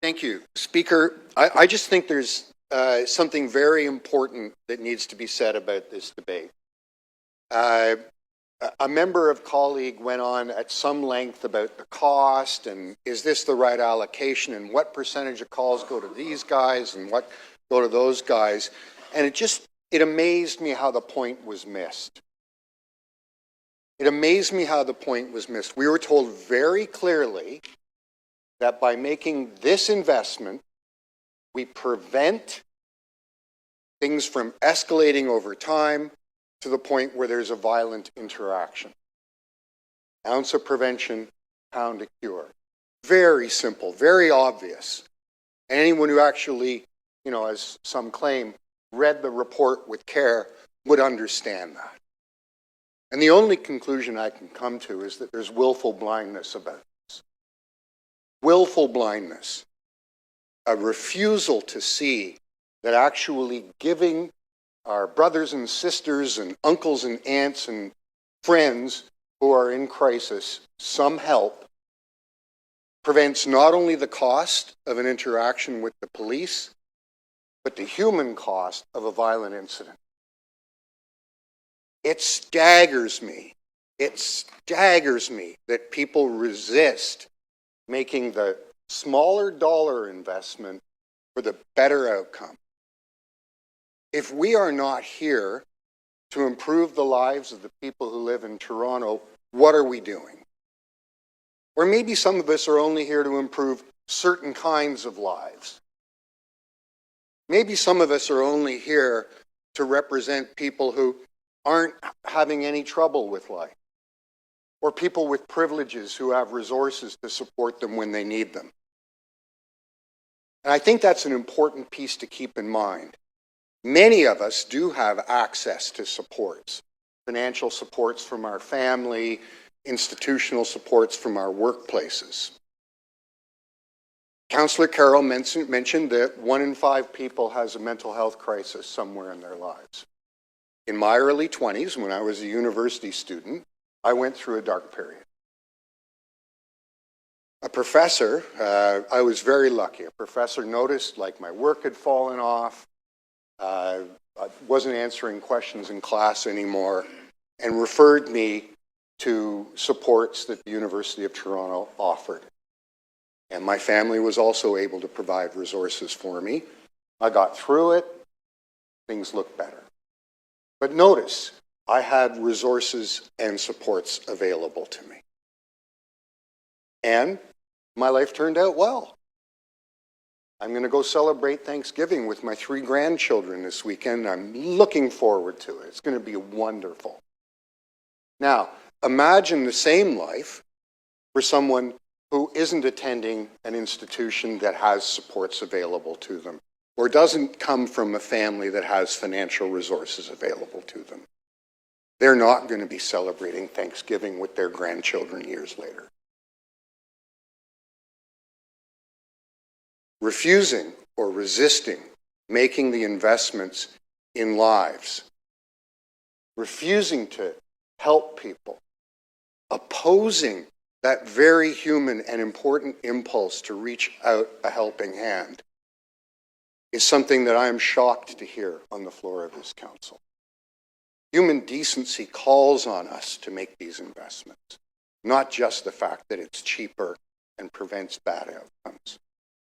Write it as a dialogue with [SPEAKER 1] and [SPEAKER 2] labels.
[SPEAKER 1] Thank you, Speaker. I just think there's something very important that needs to be said about this debate. A member of colleague went on at some length about the cost and is this the right allocation and what percentage of calls go to these guys and what go to those guys. And it amazed me how the point was missed. It amazed me how the point was missed. We were told very clearly that by making this investment, we prevent things from escalating over time to the point where there's a violent interaction. Ounce of prevention, pound of cure. Very simple, very obvious. And anyone who actually, as some claim, read the report with care would understand that. And the only conclusion I can come to is that there's willful blindness about this. Willful blindness. A refusal to see that actually giving our brothers and sisters and uncles and aunts and friends who are in crisis some help prevents not only the cost of an interaction with the police, but the human cost of a violent incident. It staggers me that people resist making the smaller dollar investment for the better outcome. If we are not here to improve the lives of the people who live in Toronto, what are we doing? Or maybe some of us are only here to improve certain kinds of lives. Maybe some of us are only here to represent people who aren't having any trouble with life, or people with privileges who have resources to support them when they need them. And I think that's an important piece to keep in mind. Many of us do have access to supports, financial supports from our family, institutional supports from our workplaces. Councillor Carroll mentioned that 1 in 5 people has a mental health crisis somewhere in their lives. In my early 20s, when I was a university student, I went through a dark period. A professor, I was very lucky, a professor noticed like my work had fallen off, I wasn't answering questions in class anymore, and referred me to supports that the University of Toronto offered. And my family was also able to provide resources for me. I got through it, things looked better. But notice, I had resources and supports available to me. And my life turned out well. I'm going to go celebrate Thanksgiving with my 3 grandchildren this weekend. I'm looking forward to it. It's going to be wonderful. Now, imagine the same life for someone who isn't attending an institution that has supports available to them, or doesn't come from a family that has financial resources available to them. They're not going to be celebrating Thanksgiving with their grandchildren years later. Refusing or resisting making the investments in lives, refusing to help people, opposing that very human and important impulse to reach out a helping hand is something that I am shocked to hear on the floor of this council. Human decency calls on us to make these investments, not just the fact that it's cheaper and prevents bad outcomes.